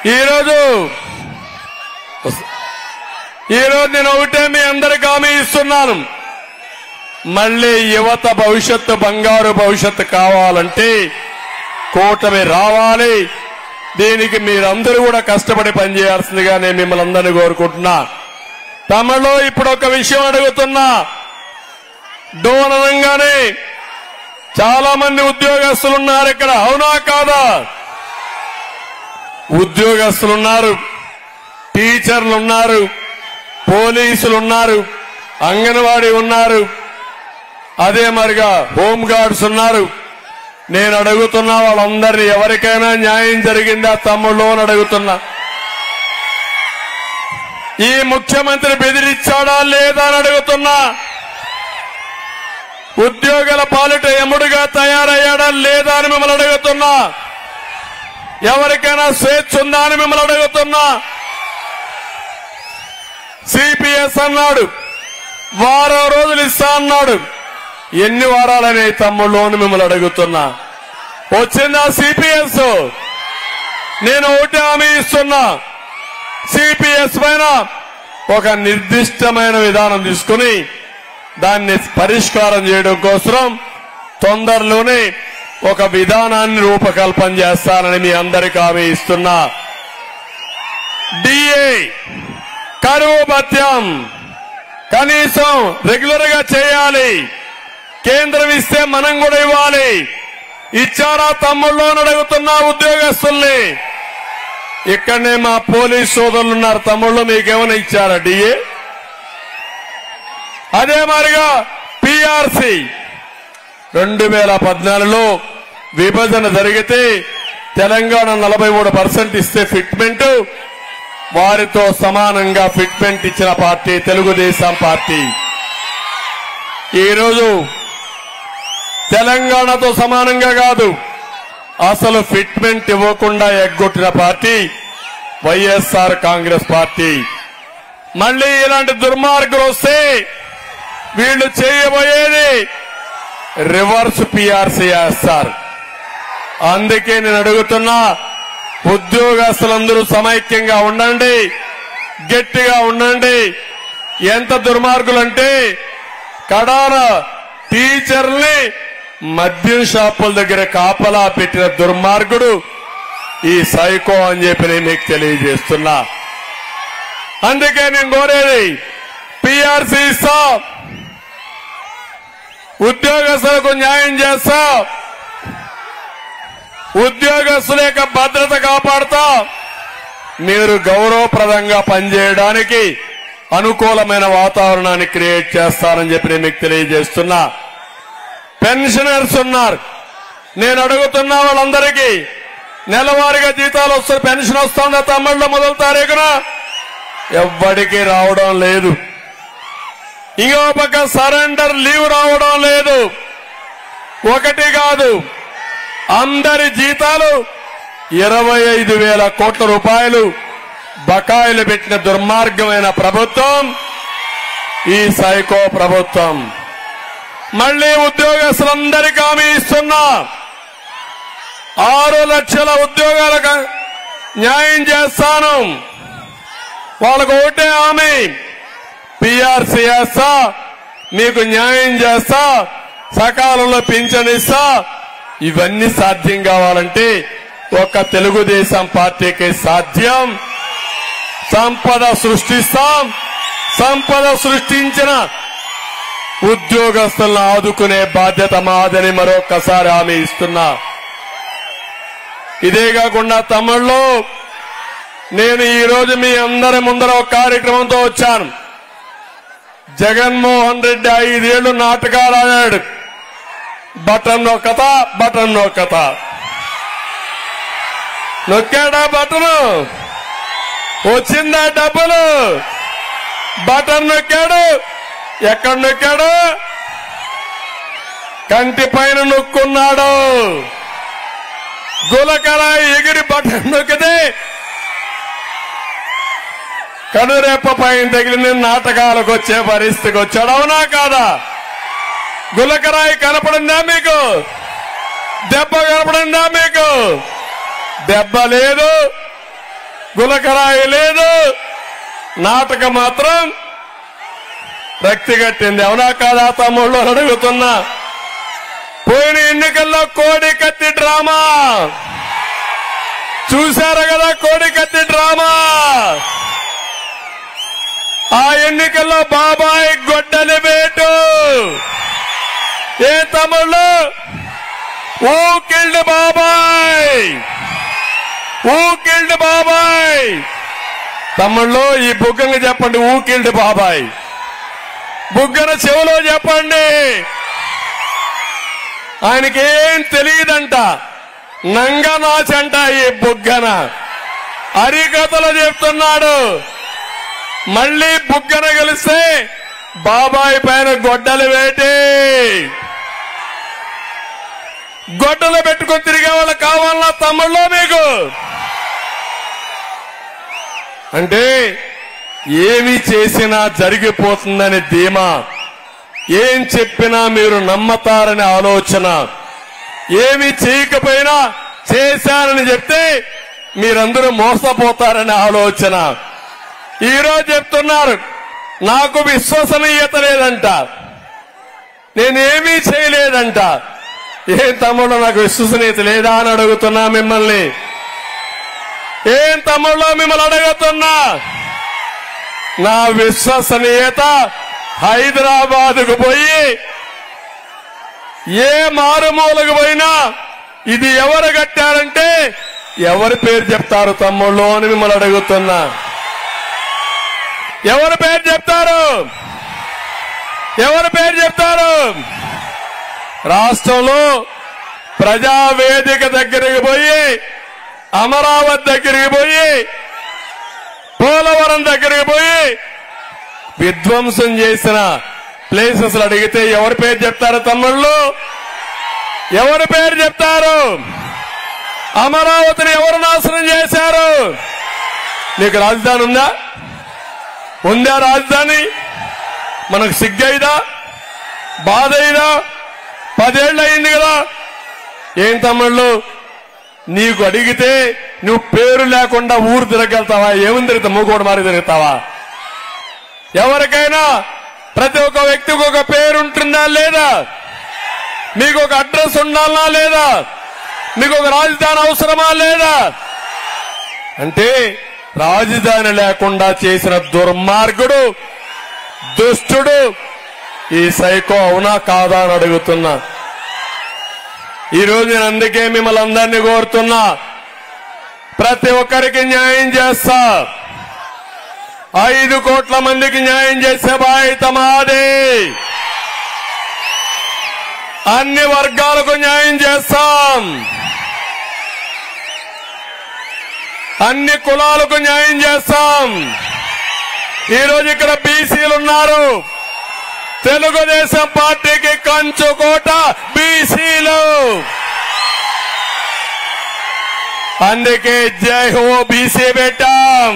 ఈరోజు నేను ఒకటే మీ అందరికి హామీ ఇస్తున్నాను. మళ్ళీ యువత భవిష్యత్తు బంగారు భవిష్యత్తు కావాలంటే కూటమి రావాలి. దీనికి మీరందరూ కూడా కష్టపడి పనిచేయాల్సిందిగా నేను మిమ్మల్ని అందరినీ కోరుకుంటున్నా. తమలో ఇప్పుడు ఒక విషయం అడుగుతున్నా. డోన్ అనగానే చాలా మంది ఉద్యోగస్తులు ఉన్నారు ఇక్కడ, అవునా కాదా? ఉద్యోగస్తులున్నారు, టీచర్లున్నారు, పోలీసులున్నారు, అంగన్వాడీ ఉన్నారు, అదే మరిగా హోంగార్డ్స్ ఉన్నారు. నేను అడుగుతున్నా వాళ్ళందరినీ ఎవరికైనా న్యాయం జరిగిందా తమ్ముళ్ళు అని అడుగుతున్నా. ఈ ముఖ్యమంత్రి బెదిరించాడా లేదా అని అడుగుతున్నా. ఉద్యోగుల పాలిట ఎముడుగా తయారయ్యాడా లేదా అని మిమ్మల్ని అడుగుతున్నా. ఎవరికైనా స్వేచ్ఛ ఉందా అని మిమ్మల్ని అడుగుతున్నా. సిపిఎస్ అన్నాడు, వారం రోజులు ఇస్తా అన్నాడు. ఎన్ని వారాలనే తమ్ముళ్ళు అని మిమ్మల్ని అడుగుతున్నా. వచ్చిందా సిపిఎస్? నేను ఒకటి హామీ ఇస్తున్నా. సిపిఎస్ పైన ఒక నిర్దిష్టమైన విధానం తీసుకుని దాన్ని పరిష్కారం చేయడం కోసం తొందరలోనే ఒక విధానాన్ని రూపకల్పన చేస్తానని మీ అందరికీ హామీ ఇస్తున్నా. డిఏ కరువు భత్యం కనీసం రెగ్యులర్ గా చేయాలి. కేంద్రం ఇస్తే మనం కూడా ఇవ్వాలి. ఇచ్చారా తమ్ముళ్ళు అని అడుగుతున్నా ఉద్యోగస్తుల్ని. ఇక్కడనే మా పోలీస్ సోదరులు ఉన్నారు. తమ్ముళ్ళు మీకేమైనా ఇచ్చారా డిఏ? అదే మాదిరిగా పిఆర్సి 2014లో విభజన జరిగితే తెలంగాణ 43% ఇస్తే ఫిట్మెంట్, వారితో సమానంగా ఫిట్మెంట్ ఇచ్చిన పార్టీ తెలుగుదేశం పార్టీ. ఈరోజు తెలంగాణతో సమానంగా కాదు, అసలు ఫిట్మెంట్ ఇవ్వకుండా ఎగ్గొట్టిన పార్టీ వైఎస్ఆర్ కాంగ్రెస్ పార్టీ. మళ్లీ ఇలాంటి దుర్మార్గులు వస్తే వీళ్లు చేయబోయేది రివర్స్ పిఆర్సీ చేస్తారు. అందుకే నేను అడుగుతున్నా, ఉద్యోగస్తులందరూ సమైక్యంగా ఉండండి, గట్టిగా ఉండండి. ఎంత దుర్మార్గులంటే కడాన టీచర్ని మద్యం షాపుల దగ్గర కాపలా పెట్టిన దుర్మార్గుడు ఈ సైకో అని చెప్పి నేను మీకు తెలియజేస్తున్నా. అందుకే నేను కోరేది పిఆర్సీ ఇస్తా, ఉద్యోగస్తులకు న్యాయం చేస్తా, ఉద్యోగస్తుల యొక్క భద్రత కాపాడుతా, మీరు గౌరవప్రదంగా పనిచేయడానికి అనుకూలమైన వాతావరణాన్ని క్రియేట్ చేస్తానని చెప్పి నేను మీకు తెలియజేస్తున్నా. పెన్షనర్స్ ఉన్నారు. నేను అడుగుతున్నా వాళ్ళందరికీ నెలవారీగా జీతాలు వస్తాయి, పెన్షన్ వస్తుందా తమ్ముళ్ళ మొదటి తారీఖున? ఎవ్వడికి రావడం లేదు. ఇంకో పక్క సరెండర్ లీవ్ రావడం లేదు. ఒకటి కాదు, అందరి జీతాలు 25,000 కోట్ల రూపాయలు బకాయిలు పెట్టిన దుర్మార్గమైన ప్రభుత్వం ఈ సైకో ప్రభుత్వం. మళ్లీ ఉద్యోగస్తులందరికీ హామీ ఇస్తున్నా, 6 లక్షల ఉద్యోగాలకు న్యాయం చేస్తాను. వాళ్ళకు ఒకటే హామీ, పిఆర్సీ చేస్తా, మీకు న్యాయం చేస్తా, సకాలంలో పింఛన్ ఇస్తా. ఇవన్నీ సాధ్యం కావాలంటే ఒక్క తెలుగుదేశం పార్టీకి సాధ్యం. సంపద సృష్టిస్తాం. సంపద సృష్టించిన ఉద్యోగస్తులను ఆదుకునే బాధ్యత మాదని మరొక్కసారి హామీ ఇస్తున్నా. ఇదే కాకుండా తమ్ముళ్ళు, నేను ఈ రోజు మీ అందరి ముందర ఒక కార్యక్రమంతో వచ్చాను. జగన్మోహన్ రెడ్డి 5 ఏళ్లు నాటకాలు ఆడాడు. బటన్ నొక్కత, బటన్ నొక్కత. నొక్కాడా బటను? వచ్చిందా డబ్బులు? బటన్ నొక్కాడు. ఎక్కడ నొక్కాడు? కంటి పైన నొక్కున్నాడు. గులకల ఎగిరి బటన్ నొక్కితే కనురెప్ప పైన తగిలిన నాటకాలకు వచ్చే పరిస్థితికి వచ్చాడు. అవునా కాదా? గులకరాయి కనపడిందా మీకు? దెబ్బ కనపడిందా మీకు? దెబ్బ లేదు, గులకరాయి లేదు, నాటకం మాత్రం రక్తి కట్టింది. అవునా కాదా తమ్ముళ్ళు అడుగుతున్నా. పోయిన ఎన్నికల్లో కోడి కత్తి డ్రామా చూశారు కదా, కోడి కత్తి డ్రామా. ఆ ఎన్నికల్లో బాబాయ్ గొడ్డలి వేటు. ఏ తమ్ముళ్ళు, ఊ కిల్డ్ బాబాయ్, ఊ కిల్డ్ బాబాయ్. తమ్ముళ్ళు ఈ బుగ్గను చెప్పండి, ఊ కిల్డ్ బాబాయ్. బుగ్గన చెవులో చెప్పండి. ఆయనకి ఏం తెలియదంట, నంగనాచంట ఈ బుగ్గన. హరికథలు చెప్తున్నాడు. మళ్లీ బుగ్గన గెలిస్తే బాబాయ్ పైన గొడ్డలు వేటి. గొడ్డలు పెట్టుకుని తిరిగే వాళ్ళు కావాలన్నా తమ్ముళ్ళో మీకు? అంటే ఏమి చేసినా జరిగిపోతుందని ధీమా, ఏం చెప్పినా మీరు నమ్మతారని ఆలోచన, ఏమి చేయకపోయినా చేశానని చెప్తే మీరందరూ మోసపోతారని ఆలోచన. ఈరోజు చెప్తున్నారు నాకు విశ్వసనీయత లేదంట, నేనేమీ చేయలేదంట. ఏం తమ్ముళ్ళు నాకు విశ్వసనీయత లేదా అని అడుగుతున్నా మిమ్మల్ని. ఏం తమ్ముళ్ళు మిమ్మల్ని అడుగుతున్నా. నా విశ్వసనీయత హైదరాబాద్కు పోయి ఏ మారుమూలకు పోయినా ఇది ఎవరు కట్టారంటే ఎవరి పేరు చెప్తారు తమ్ముళ్ళు అని మిమ్మల్ని అడుగుతున్నా. ఎవరి పేరు చెప్తారు? ఎవరి పేరు చెప్తారు? రాష్ట్రంలో ప్రజావేదిక దగ్గరికి పోయి, అమరావతి దగ్గరికి పోయి, పోలవరం దగ్గరికి పోయి విధ్వంసం చేసిన ప్లేసెస్ అడిగితే ఎవరి పేరు చెప్తారు తమ్ముళ్ళు? ఎవరి పేరు చెప్తారు? అమరావతిని ఎవరు నాశనం చేశారు? నీకు రాజధాని ఉందా? ఉందా రాజధాని? మనకు సిగ్గైదా, బాధ అయిదా? 10 ఏళ్ళు అయింది కదా. ఏం తమ్ముళ్ళు నీకు అడిగితే నువ్వు పేరు లేకుండా ఊరు తిరగలుగుతావా? ఏముంది తిరుగుతావు? మూకోడు మారి తిరుగుతావా? ఎవరికైనా ప్రతి ఒక్క వ్యక్తికి ఒక పేరు ఉంటుందా లేదా? మీకు ఒక అడ్రస్ ఉండాలా లేదా? మీకు ఒక రాజధాని అవసరమా లేదా? అంటే రాజధాని లేకుండా చేసిన దుర్మార్గుడు, దుష్టుడు ఈ సైకో. అవునా కాదా అని అడుగుతున్నా. ఈరోజు నేను అందుకే మిమ్మల్ని అందరినీ కోరుతున్నా, ప్రతి ఒక్కరికి న్యాయం చేస్తా. 5 కోట్ల మందికి న్యాయం చేసే బాధ్యత మాది. అన్ని వర్గాలకు న్యాయం చేస్తాం, అన్ని కులాలకు న్యాయం చేస్తాం. ఈరోజు ఇక్కడ బీసీలు ఉన్నారు. తెలుగుదేశం పార్టీకి కంచుకోట బీసీలు. అందుకే జై హో బీసీ పెట్టాం.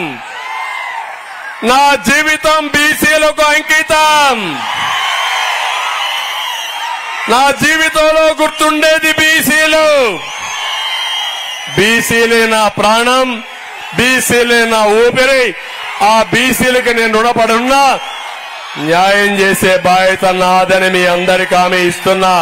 నా జీవితం బీసీలకు అంకితం. నా జీవితంలో గుర్తుండేది బీసీలు. బీసీలే నా ప్రాణం, బీసీలే నా ఊపిరి. ఆ బీసీలకు నేను రుణపడున్నా. న్యాయం చేసే బాధ్యత నాదని మీ అందరికీ హామీ ఇస్తున్నా.